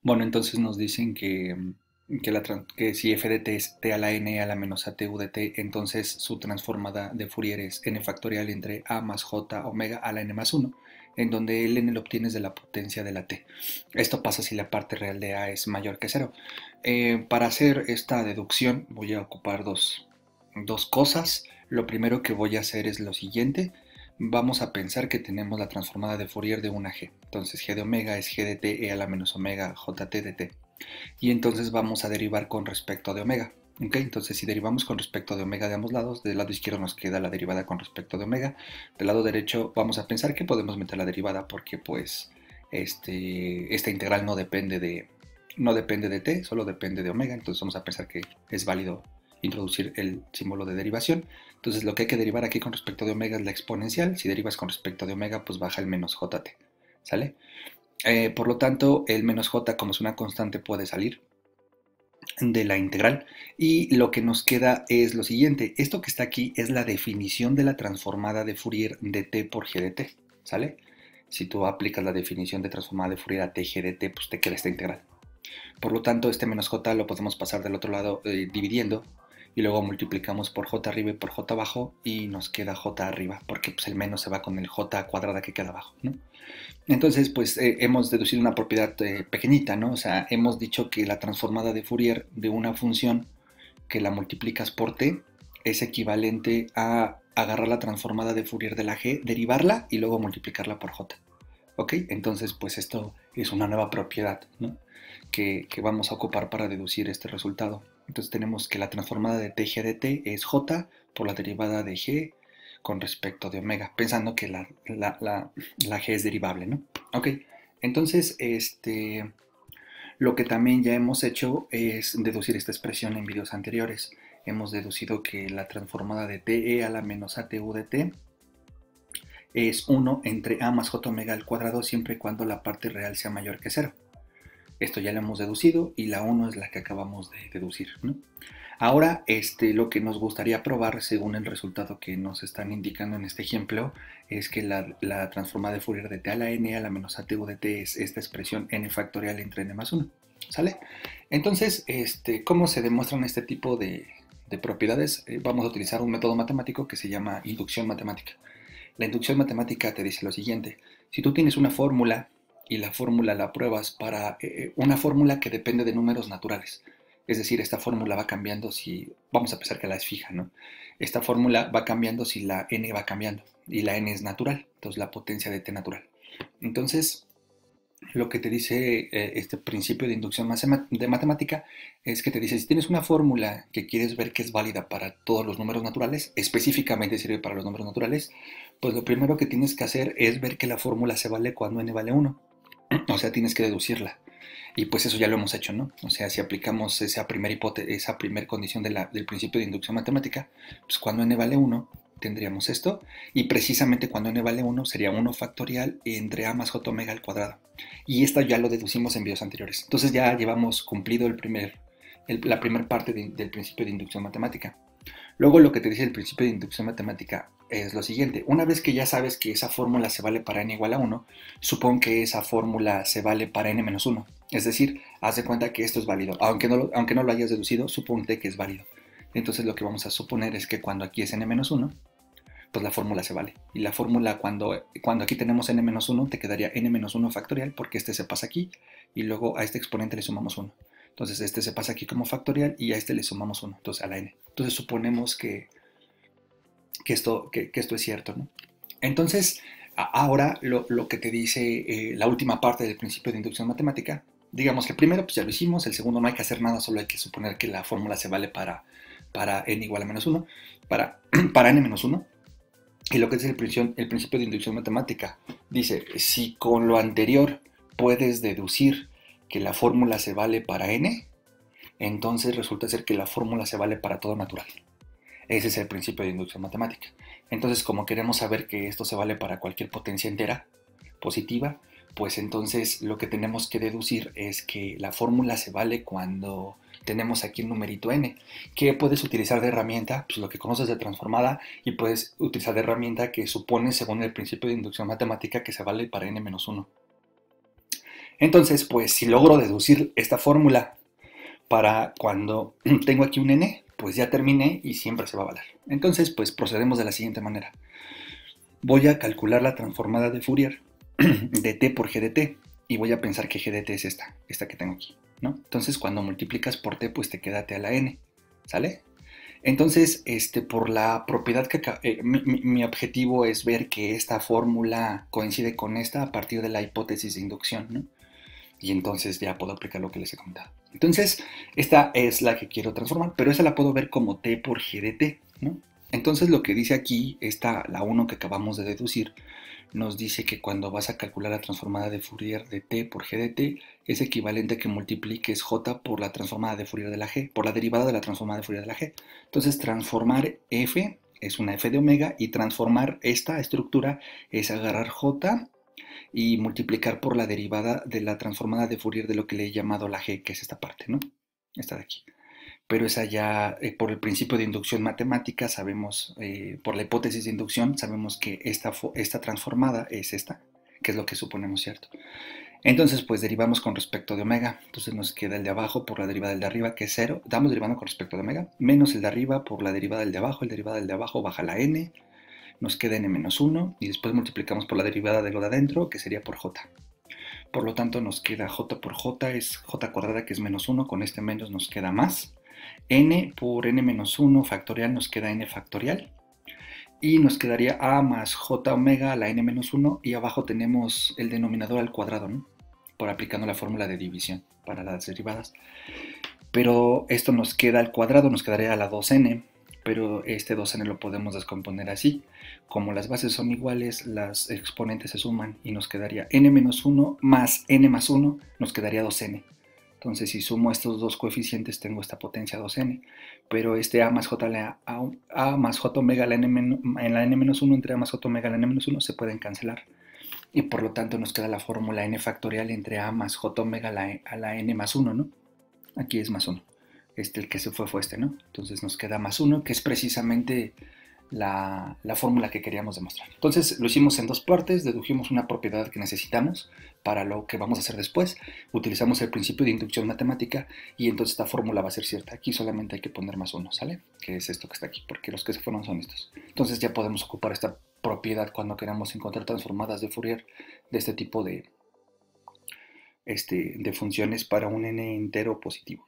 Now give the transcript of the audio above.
Bueno, entonces nos dicen que si f de t es t a la n a la menos a t u de t, entonces su transformada de Fourier es n factorial entre a más j omega a la n más uno, en donde el n lo obtienes de la potencia de la t. Esto pasa si la parte real de a es mayor que cero. Para hacer esta deducción voy a ocupar dos cosas. Lo primero que voy a hacer es lo siguiente. Vamos a pensar que tenemos la transformada de Fourier de una g. Entonces g de omega es g de t e a la menos omega jt de t. Y entonces vamos a derivar con respecto de omega. ¿Ok? Entonces si derivamos con respecto de omega de ambos lados, del lado izquierdo nos queda la derivada con respecto de omega. Del lado derecho vamos a pensar que podemos meter la derivada porque pues esta integral no depende de t, solo depende de omega. Entonces vamos a pensar que es válido introducir el símbolo de derivación. Entonces lo que hay que derivar aquí con respecto de omega es la exponencial. Si derivas con respecto de omega, pues baja el menos jt. ¿Sale? Por lo tanto, el menos j, como es una constante, puede salir de la integral. Y lo que nos queda es lo siguiente. Esto que está aquí es la definición de la transformada de Fourier de t por g de t. ¿Sale? Si tú aplicas la definición de transformada de Fourier a t g de t, pues te queda esta integral. Por lo tanto, este menos j lo podemos pasar del otro lado dividiendo y luego multiplicamos por j arriba y por j abajo y nos queda j arriba porque pues, el menos se va con el j cuadrada que queda abajo, ¿no? Entonces, pues hemos deducido una propiedad pequeñita, ¿no? O sea, hemos dicho que la transformada de Fourier de una función que la multiplicas por t es equivalente a agarrar la transformada de Fourier de la g, derivarla y luego multiplicarla por j. ¿Ok? Entonces, pues esto es una nueva propiedad, ¿no? que vamos a ocupar para deducir este resultado. Entonces tenemos que la transformada de t g de t es j por la derivada de g con respecto de omega, pensando que la g es derivable, ¿no? Ok, entonces lo que también ya hemos hecho es deducir esta expresión en videos anteriores. Hemos deducido que la transformada de t e a la menos atu de t es 1 entre a más j omega al cuadrado siempre y cuando la parte real sea mayor que 0. Esto ya lo hemos deducido y la 1 es la que acabamos de deducir, ¿no? Ahora, lo que nos gustaría probar, según el resultado que nos están indicando en este ejemplo, es que la transformada de Fourier de t a la n a la menos atu de t es esta expresión n factorial entre n más 1. ¿Sale? Entonces, ¿cómo se demuestran este tipo de propiedades? Vamos a utilizar un método matemático que se llama inducción matemática. La inducción matemática te dice lo siguiente. Si tú tienes una fórmula y la fórmula la pruebas para una fórmula que depende de números naturales. Es decir, esta fórmula va cambiando si, vamos a pensar que la es fija, ¿no? Esta fórmula va cambiando si la n va cambiando y la n es natural, entonces la potencia de t natural. Entonces, lo que te dice este principio de inducción de matemática es que te dice, si tienes una fórmula que quieres ver que es válida para todos los números naturales, específicamente sirve para los números naturales, pues lo primero que tienes que hacer es ver que la fórmula se vale cuando n vale 1. O sea, tienes que deducirla. Y pues eso ya lo hemos hecho, ¿no? O sea, si aplicamos esa primera condición del principio de inducción matemática, pues cuando n vale 1 tendríamos esto, y precisamente cuando n vale 1 sería 1 factorial entre a más j omega al cuadrado. Y esto ya lo deducimos en videos anteriores. Entonces ya llevamos cumplido la primera parte del principio de inducción matemática. Luego lo que te dice el principio de inducción matemática es lo siguiente. Una vez que ya sabes que esa fórmula se vale para n igual a 1, supón que esa fórmula se vale para n menos 1. Es decir, haz de cuenta que esto es válido. Aunque no lo hayas deducido, suponte que es válido. Entonces lo que vamos a suponer es que cuando aquí es n menos 1, pues la fórmula se vale. Y la fórmula cuando aquí tenemos n menos 1, te quedaría n menos 1 factorial porque este se pasa aquí y luego a este exponente le sumamos 1. Entonces este se pasa aquí como factorial y a este le sumamos 1, entonces a la n. Entonces suponemos que esto es cierto, ¿no? Entonces, ahora lo que te dice la última parte del principio de inducción matemática, digamos que primero pues ya lo hicimos, el segundo no hay que hacer nada, solo hay que suponer que la fórmula se vale para n igual a menos 1, para n menos 1. Y lo que es el principio de inducción matemática dice, si con lo anterior puedes deducir que la fórmula se vale para n, entonces resulta ser que la fórmula se vale para todo natural. Ese es el principio de inducción matemática. Entonces, como queremos saber que esto se vale para cualquier potencia entera positiva, pues entonces lo que tenemos que deducir es que la fórmula se vale cuando tenemos aquí el numerito n. ¿Qué puedes utilizar de herramienta? Pues lo que conoces de transformada, y puedes utilizar de herramienta que supone, según el principio de inducción matemática, que se vale para n menos 1. Entonces, pues si logro deducir esta fórmula para cuando tengo aquí un n, pues ya terminé y siempre se va a valer. Entonces, pues procedemos de la siguiente manera. Voy a calcular la transformada de Fourier de t por g de t y voy a pensar que g de t es esta que tengo aquí, ¿no? Entonces, cuando multiplicas por t, pues te queda t a la n, ¿sale? Entonces, por la propiedad que mi objetivo es ver que esta fórmula coincide con esta a partir de la hipótesis de inducción, ¿no? Y entonces ya puedo aplicar lo que les he comentado. Entonces, esta es la que quiero transformar, pero esa la puedo ver como t por g de t, ¿no? Entonces lo que dice aquí, la 1 que acabamos de deducir, nos dice que cuando vas a calcular la transformada de Fourier de t por g de t, es equivalente a que multipliques j por la transformada de Fourier de la g, por la derivada de la transformada de Fourier de la g. Entonces transformar f es una f de omega y transformar esta estructura es agarrar j y multiplicar por la derivada de la transformada de Fourier de lo que le he llamado la g, que es esta parte, ¿no? Esta de aquí. Pero esa ya, por el principio de inducción matemática, sabemos, por la hipótesis de inducción, sabemos que esta transformada es esta, que es lo que suponemos, ¿cierto? Entonces, pues derivamos con respecto de omega. Entonces nos queda el de abajo por la derivada del de arriba, que es 0. Damos derivando con respecto de omega, menos el de arriba por la derivada del de abajo. El derivada del de abajo baja la n, nos queda n menos 1, y después multiplicamos por la derivada de lo de adentro, que sería por j. Por lo tanto, nos queda j por j, es j cuadrada, que es menos 1. Con este menos nos queda más. N por n menos 1 factorial nos queda n factorial. Y nos quedaría a más j omega a la n menos 1. Y abajo tenemos el denominador al cuadrado, ¿no? Por aplicando la fórmula de división para las derivadas. Pero esto nos queda al cuadrado, nos quedaría a la 2n. Pero este 2n lo podemos descomponer así. Como las bases son iguales, las exponentes se suman y nos quedaría n menos 1 más n más 1, nos quedaría 2n. Entonces, si sumo estos dos coeficientes, tengo esta potencia 2n, pero este a más j, a más j omega en la n menos 1 entre a más j omega en la n menos 1 se pueden cancelar. Y por lo tanto nos queda la fórmula n factorial entre a más j omega a la n más 1, ¿no? Aquí es más 1. El que se fue este, ¿no? Entonces nos queda más 1, que es precisamente la fórmula que queríamos demostrar. Entonces lo hicimos en dos partes, dedujimos una propiedad que necesitamos para lo que vamos a hacer después, utilizamos el principio de inducción matemática y entonces esta fórmula va a ser cierta. Aquí solamente hay que poner más 1, ¿sale? Que es esto que está aquí, porque los que se fueron son estos. Entonces ya podemos ocupar esta propiedad cuando queramos encontrar transformadas de Fourier de este tipo de funciones para un n entero positivo.